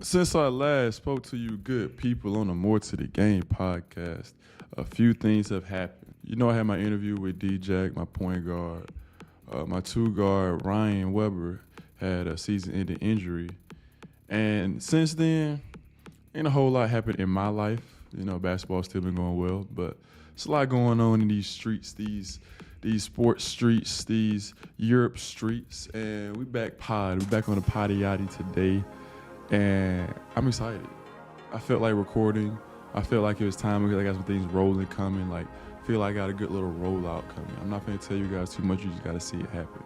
Since I last spoke to you good people on the More to the Game podcast, a few things have happened. You know, I had my interview with D-Jack, my point guard. My two guard, Ryan Weber, had a season-ending injury. And since then, ain't a whole lot happened in my life. You know, basketball's still been going well, but it's a lot going on in these streets, these sports streets, these Europe streets. And we back on the potty yachty today. And I'm excited. I felt like recording. I felt like it was time because I got some things rolling coming. Like, feel like I got a good little rollout coming. I'm not going to tell you guys too much. You just got to see it happen.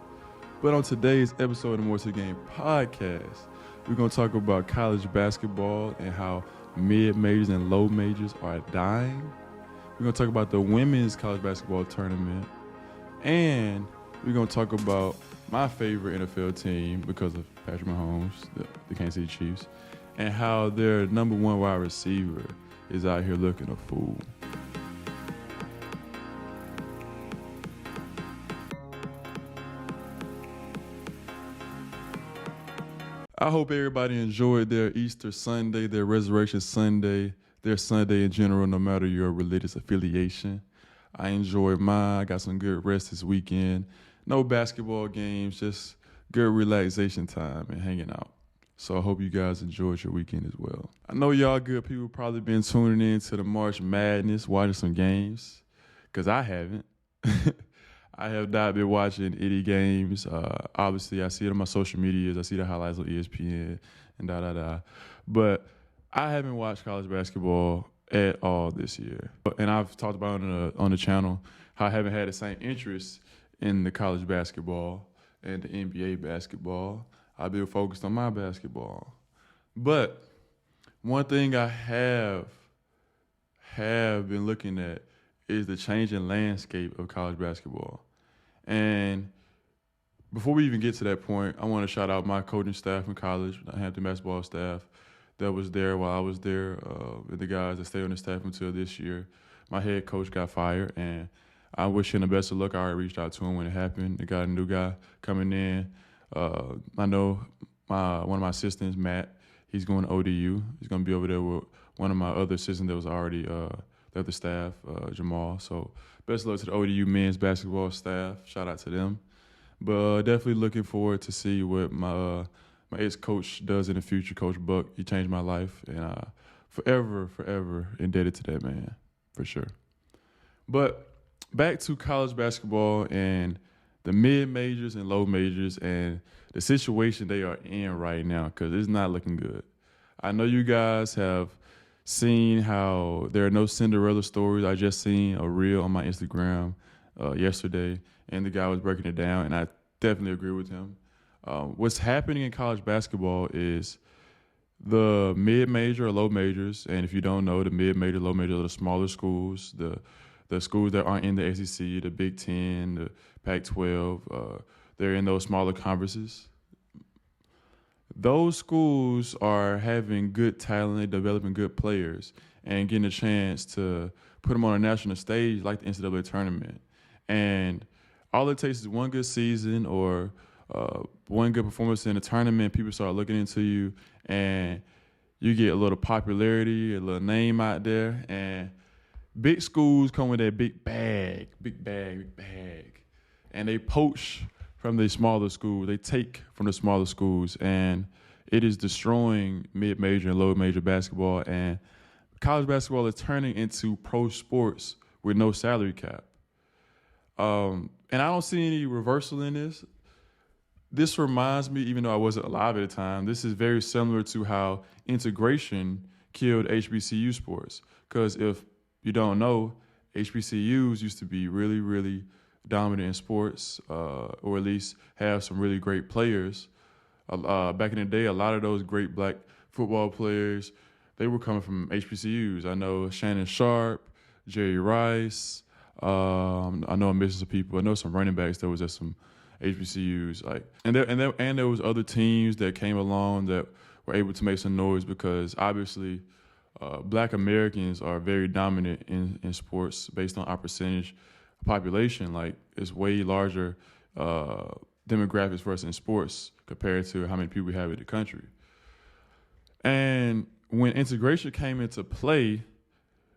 But on today's episode of the More to the Game podcast, we're going to talk about college basketball and how mid-majors and low majors are dying. We're going to talk about the women's college basketball tournament. And we're going to talk about my favorite NFL team because of Patrick Mahomes, the Kansas City Chiefs, and how their number one wide receiver is out here looking a fool. I hope everybody enjoyed their Easter Sunday, their Resurrection Sunday, their Sunday in general, no matter your religious affiliation. I enjoyed mine. I got some good rest this weekend. No basketball games, just good relaxation time and hanging out. So I hope you guys enjoyed your weekend as well. I know y'all good people probably been tuning in to the March Madness, watching some games, because I haven't. I have not been watching any games. Obviously, I see it on my social medias. I see the highlights on ESPN and da-da-da. But I haven't watched college basketball at all this year. And I've talked about on the channel how I haven't had the same interest in the college basketball and the NBA basketball. I've been focused on my basketball. But one thing I have been looking at is the changing landscape of college basketball. And before we even get to that point, I want to shout out my coaching staff in college, the Hampton basketball staff that was there while I was there, and the guys that stayed on the staff until this year. My head coach got fired, and I wish him the best of luck. I already reached out to him when it happened. They got a new guy coming in. I know one of my assistants, Matt, he's going to ODU. He's going to be over there with one of my other assistants that was already the other staff, Jamal. So best of luck to the ODU men's basketball staff. Shout out to them. But definitely looking forward to see what my ex-coach does in the future, Coach Buck. He changed my life, and forever indebted to that man, for sure. But back to college basketball and the mid-majors and low majors and the situation they are in right now, because it's not looking good. I know you guys have seen how there are no Cinderella stories. I just seen a reel on my Instagram yesterday, and the guy was breaking it down, and I definitely agree with him. What's happening in college basketball is the mid-major or low majors, and if you don't know, the mid-major, low major are the smaller schools, the schools that aren't in the SEC, the Big Ten, the Pac-12, they're in those smaller conferences. Those schools are having good talent, they're developing good players, and getting a chance to put them on a national stage like the NCAA tournament. And all it takes is one good season or one good performance in a tournament, people start looking into you, and you get a little popularity, a little name out there, and big schools come with that big bag, and they poach from the smaller schools. They take from the smaller schools, and it is destroying mid-major and low-major basketball, and college basketball is turning into pro sports with no salary cap. And I don't see any reversal in this. This reminds me, even though I wasn't alive at the time, this is very similar to how integration killed HBCU sports. Because if you don't know, HBCUs used to be really dominant in sports, or at least have some really great players. Back in the day, a lot of those great black football players, they were coming from HBCUs. I know Shannon Sharp, Jerry Rice. I know I'm missing some people. I know some running backs that was at some HBCUs. And there was other teams that came along that were able to make some noise because obviously Black Americans are very dominant in sports based on our percentage population. Like, it's way larger demographics for us in sports compared to how many people we have in the country. And when integration came into play,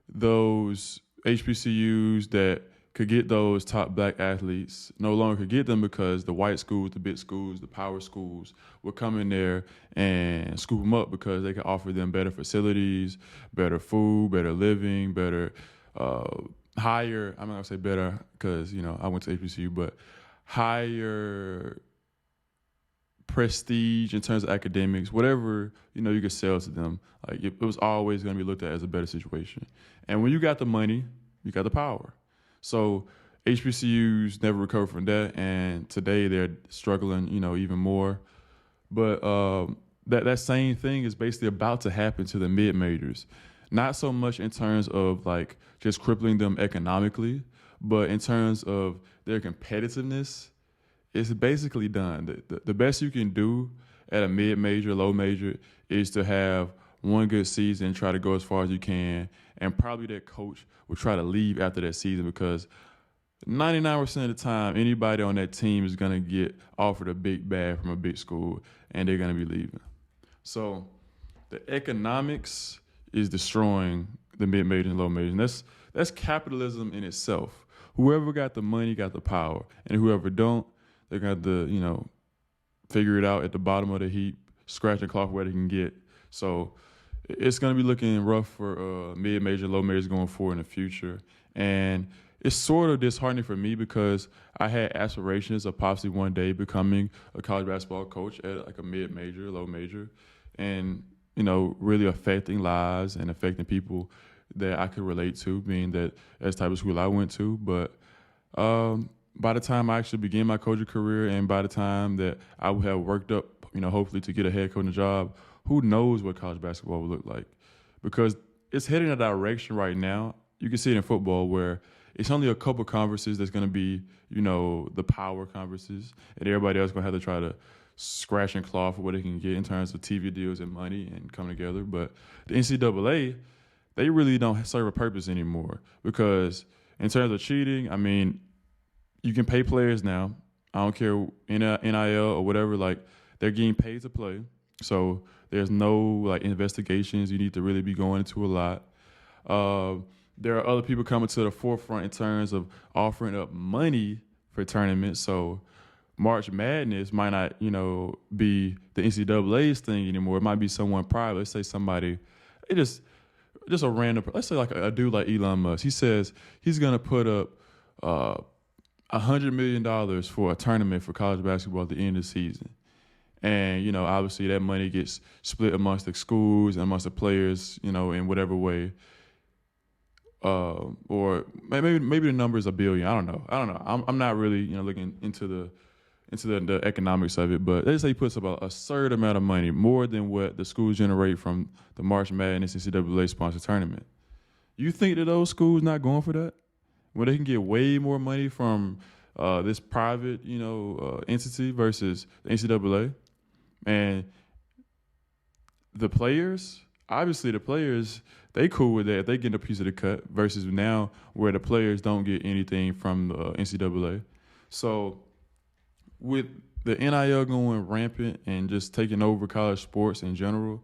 those HBCUs that could get those top black athletes no longer could get them because the white schools, the big schools, the power schools would come in there and scoop them up because they could offer them better facilities, better food, better living, better, higher, I'm not gonna say better because, I went to HBCU, but higher prestige in terms of academics, whatever, you could sell to them. Like it was always going to be looked at as a better situation. And when you got the money, you got the power. So HBCUs never recovered from that, and today they're struggling, even more. But that same thing is basically about to happen to the mid majors, not so much in terms of like just crippling them economically, but in terms of their competitiveness. It's basically done. The best you can do at a mid-major, low major is to have one good season, try to go as far as you can, and probably that coach will try to leave after that season because 99% of the time, anybody on that team is going to get offered a big bag from a big school, and they're going to be leaving. So the economics is destroying the mid-major and low major, and that's capitalism in itself. Whoever got the money got the power, and whoever don't, they're going to have to, figure it out at the bottom of the heap, scratch and claw where they can get. So it's going to be looking rough for mid-major, low majors going forward in the future. And it's sort of disheartening for me because I had aspirations of possibly one day becoming a college basketball coach at like a mid-major, low major, and, really affecting lives and affecting people that I could relate to, being that that's the type of school I went to. But by the time I actually began my coaching career and by the time that I would have worked up, hopefully to get a head coaching job, who knows what college basketball would look like? Because it's heading in a direction right now. You can see it in football where it's only a couple conferences that's going to be, the power conferences, and everybody else going to have to try to scratch and claw for what they can get in terms of TV deals and money and come together. But the NCAA, they really don't serve a purpose anymore because in terms of cheating, you can pay players now. I don't care, NIL or whatever, like they're getting paid to play. So there's no like investigations you need to really be going into a lot. There are other people coming to the forefront in terms of offering up money for tournaments. So March Madness might not, be the NCAA's thing anymore. It might be someone private. Let's say somebody, just a random, let's say like a dude like Elon Musk. He says he's going to put up $100 million for a tournament for college basketball at the end of the season. And, obviously that money gets split amongst the schools and amongst the players, in whatever way. Or maybe the number is $1 billion. I don't know. I'm not really, looking into the economics of it, but they say he puts up a absurd amount of money, more than what the schools generate from the March Madness NCAA sponsored tournament. You think that those schools not going for that? When they can get way more money from this private, entity versus the NCAA, and the players, they cool with that if they get a piece of the cut. Versus now, where the players don't get anything from the NCAA. So, with the NIL going rampant and just taking over college sports in general,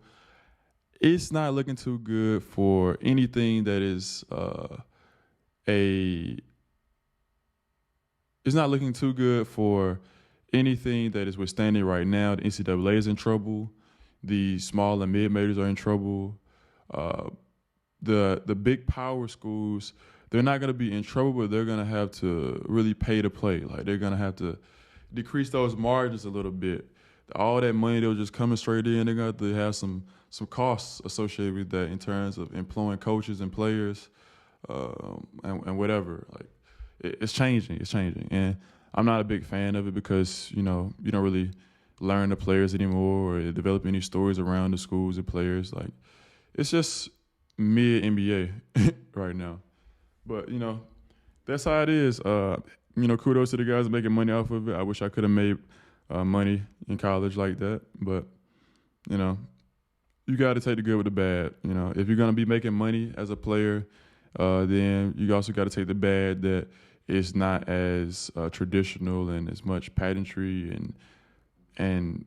it's not looking too good for anything that is it's not looking too good for anything that is withstanding right now. The NCAA is in trouble. The small and mid majors are in trouble. The big power schools, they're not going to be in trouble, but they're going to have to really pay to play. Like they're going to have to decrease those margins a little bit. All that money that was just coming straight in, they're going to have to have some costs associated with that in terms of employing coaches and players. And whatever, like it's changing, and I'm not a big fan of it because you don't really learn the players anymore or develop any stories around the schools and players. Like it's just mid NBA right now, but that's how it is. Kudos to the guys making money off of it. I wish I could have made money in college like that, but you got to take the good with the bad. If you're gonna be making money as a player, then you also got to take the bad that it's not as traditional and as much pageantry and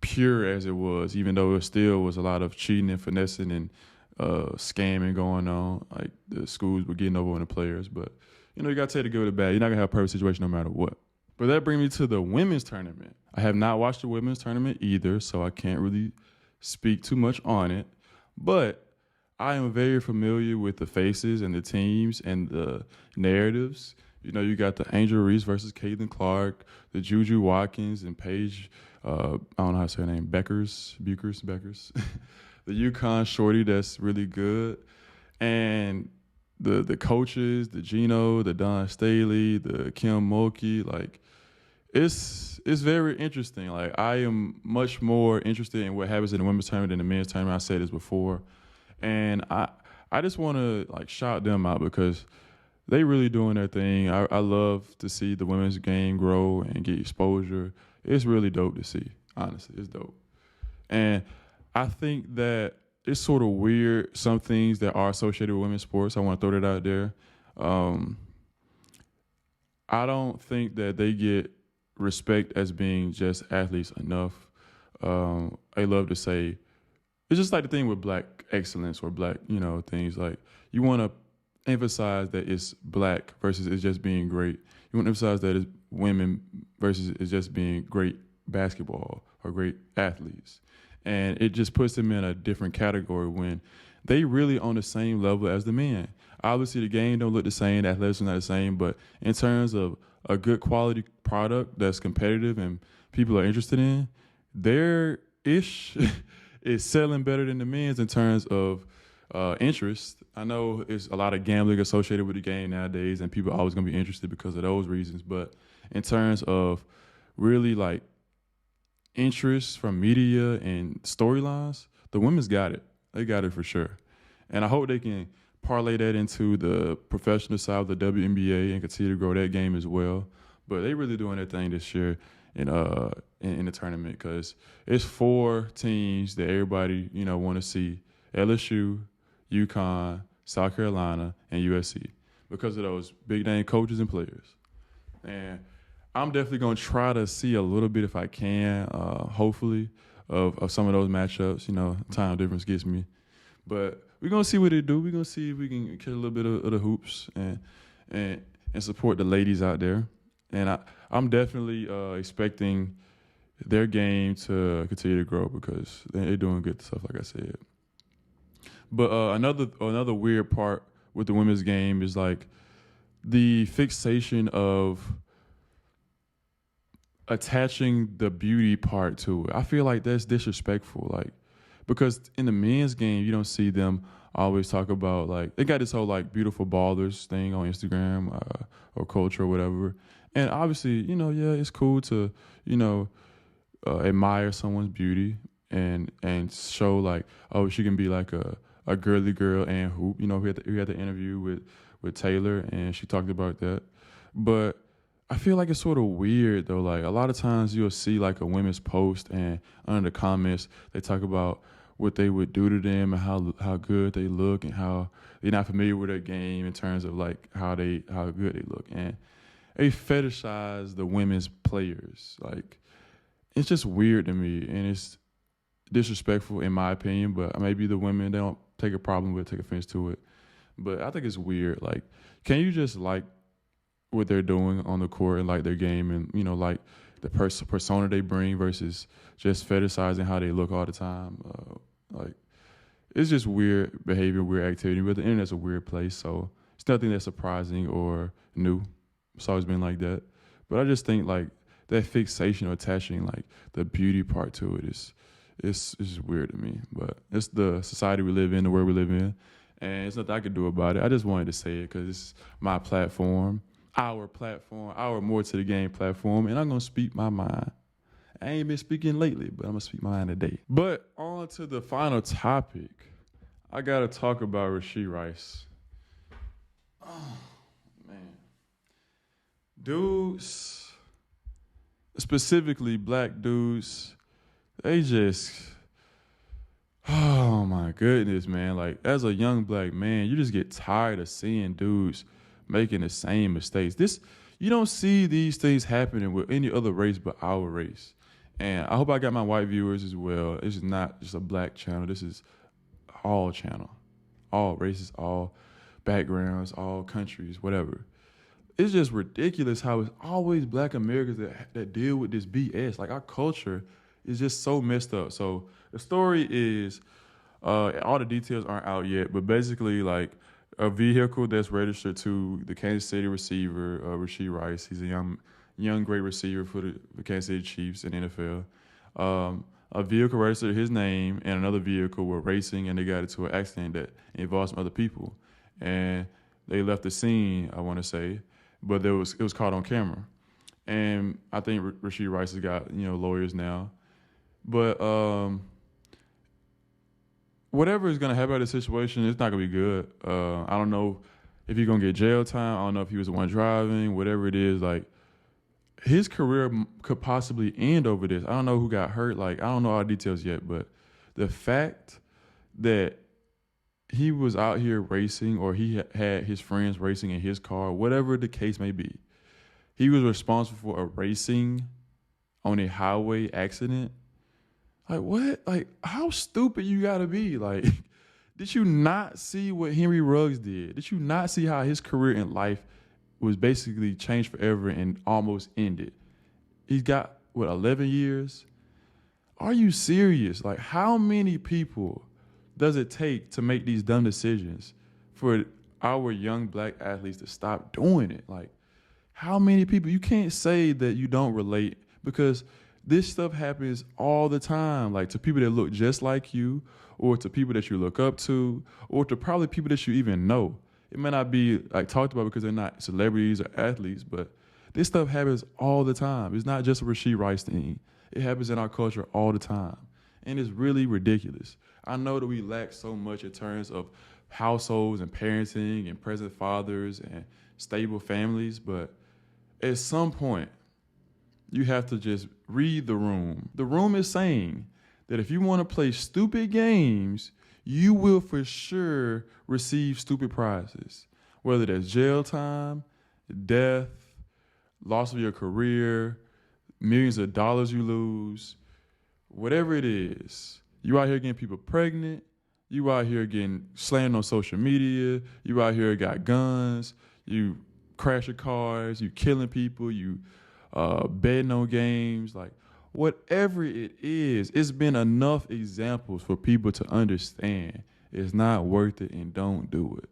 pure as it was, even though it still was a lot of cheating and finessing and scamming going on. Like the schools were getting over on the players, but you got to take the good with the bad. You're not gonna have a perfect situation no matter what. But that brings me to the women's tournament. I have not watched the women's tournament either, so I can't really speak too much on it. But I am very familiar with the faces and the teams and the narratives. You got the Angel Reese versus Caitlin Clark, the Juju Watkins and Paige, I don't know how to say her name, Beckers. The UConn shorty that's really good. And the coaches, the Gino, the Don Staley, the Kim Mulkey, like it's very interesting. Like I am much more interested in what happens in the women's tournament than the men's tournament. I said this before. And I just want to like shout them out because they really doing their thing. I love to see the women's game grow and get exposure. It's really dope to see, honestly. It's dope. And I think that it's sort of weird, some things that are associated with women's sports. I want to throw that out there. I don't think that they get respect as being just athletes enough. I love to say, it's just like the thing with black excellence or black, things like you want to emphasize that it's black versus it's just being great. You want to emphasize that it's women versus it's just being great basketball or great athletes. And it just puts them in a different category when they really on the same level as the men. Obviously, the game don't look the same, the athletics are not the same, but in terms of a good quality product that's competitive and people are interested in, their ish is selling better than the men's in terms of interest. I know it's a lot of gambling associated with the game nowadays, and people are always going to be interested because of those reasons. But in terms of really like interest from media and storylines, the women's got it. They got it for sure. And I hope they can parlay that into the professional side of the WNBA and continue to grow that game as well. But they really doing their thing this year in the tournament because it's 4 teams that everybody, want to see: LSU, UConn, South Carolina, and USC because of those big name coaches and players. And I'm definitely going to try to see a little bit if I can, hopefully, of some of those matchups. Time difference gets me. But we're going to see what they do. We're going to see if we can catch a little bit of the hoops and support the ladies out there. And I'm definitely expecting their game to continue to grow because they're doing good stuff, like I said. But another weird part with the women's game is like the fixation of attaching the beauty part to it. I feel like that's disrespectful. Like, because in the men's game, you don't see them always talk about like they got this whole like beautiful ballers thing on Instagram or culture or whatever. And obviously, yeah, it's cool to admire someone's beauty and show like, oh, she can be like a girly girl and hoop. We had the interview with Taylor and she talked about that. But I feel like it's sort of weird though. Like a lot of times you'll see like a women's post and under the comments they talk about what they would do to them and how good they look and how they're not familiar with their game in terms of like how good they look. And they fetishize the women's players. Like it's just weird to me and it's disrespectful in my opinion, but maybe the women, they don't take offense to it. But I think it's weird. Like, can you just like what they're doing on the court and like their game and, like the persona they bring versus just fetishizing how they look all the time? Like, it's just weird behavior, weird activity. But the internet's a weird place, so it's nothing that's surprising or new. It's always been like that. But I just think like that fixation or attaching like the beauty part to it is just weird to me. But it's the society we live in, the world we live in, and there's nothing I could do about it. I just wanted to say it because it's my platform, our More to the Game platform, and I'm going to speak my mind. I ain't been speaking lately, but I'm going to speak my mind today. But on to the final topic. I got to talk about Rashee Rice. Oh, man. Dudes, specifically black dudes, they just, oh my goodness, man. Like, as a young black man, you just get tired of seeing dudes making the same mistakes. You don't see these things happening with any other race but our race. And I hope I got my white viewers as well. This is not just a black channel. This is all channel, all races, all backgrounds, all countries, whatever. It's just ridiculous how it's always black Americans that deal with this BS. Like, our culture is just so messed up. So the story is, all the details aren't out yet, but basically, like, a vehicle that's registered to the Kansas City receiver, Rashee Rice. He's a young great receiver for the Kansas City Chiefs in the NFL. A vehicle registered his name and another vehicle were racing, and they got into an accident that involved some other people. And they left the scene, I want to say, but it was caught on camera. And I think Rashee Rice has got, lawyers now. But whatever is going to happen in this situation, it's not going to be good. I don't know if he's going to get jail time. I don't know if he was the one driving, whatever it is. Like, his career could possibly end over this. I don't know who got hurt. Like, I don't know all the details yet, but the fact that he was out here racing, or he had his friends racing in his car, whatever the case may be, he was responsible for a racing on a highway accident. Like, what? Like, how stupid you gotta be? Like, did you not see what Henry Ruggs did? Did you not see how his career in life was basically changed forever and almost ended? He's got, 11 years? Are you serious? Like, how many people does it take to make these dumb decisions for our young black athletes to stop doing it? Like, how many people? You can't say that you don't relate, because this stuff happens all the time, like, to people that look just like you, or to people that you look up to, or to probably people that you even know. It may not be, like, talked about because they're not celebrities or athletes, but this stuff happens all the time. It's not just a Rashee Rice thing. It happens in our culture all the time, and it's really ridiculous. I know that we lack so much in terms of households and parenting and present fathers and stable families, but at some point, you have to just read the room. The room is saying that if you want to play stupid games, you will for sure receive stupid prizes, whether that's jail time, death, loss of your career, millions of dollars you lose, whatever it is. You out here getting people pregnant. You out here getting slammed on social media. You out here got guns. You crash your cars. You killing people. You betting on games. Like, whatever it is, it's been enough examples for people to understand it's not worth it and don't do it.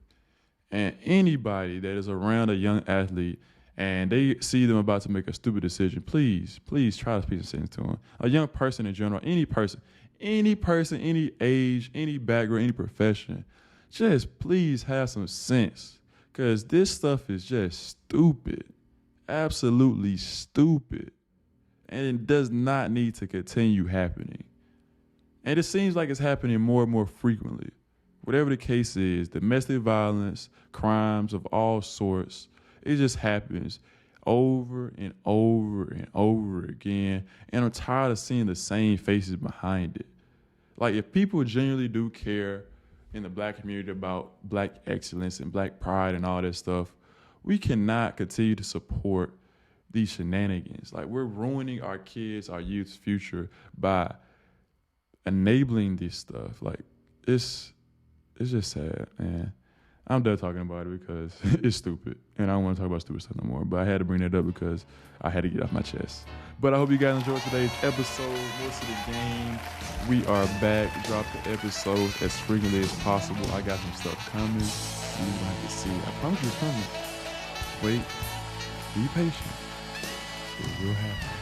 And anybody that is around a young athlete and they see them about to make a stupid decision, please try to speak some sense to them. A young person in general, any person, any age, any background, any profession, just please have some sense, because this stuff is just stupid, absolutely stupid, and it does not need to continue happening. And it seems like it's happening more and more frequently. Whatever the case is, domestic violence, crimes of all sorts, it just happens over and over and over again. And I'm tired of seeing the same faces behind it. Like, if people genuinely do care in the black community about black excellence and black pride and all that stuff, we cannot continue to support these shenanigans. Like, we're ruining our kids, our youth's future by enabling this stuff. Like, it's just sad, man. I'm done talking about it because it's stupid, and I don't want to talk about stupid stuff no more. But I had to bring it up because I had to get off my chest. But I hope you guys enjoyed today's episode. Most of the game, we are back. Drop the episodes as frequently as possible. I got some stuff coming. You're gonna have to see. I promise you it's coming. Wait, be patient. It will happen.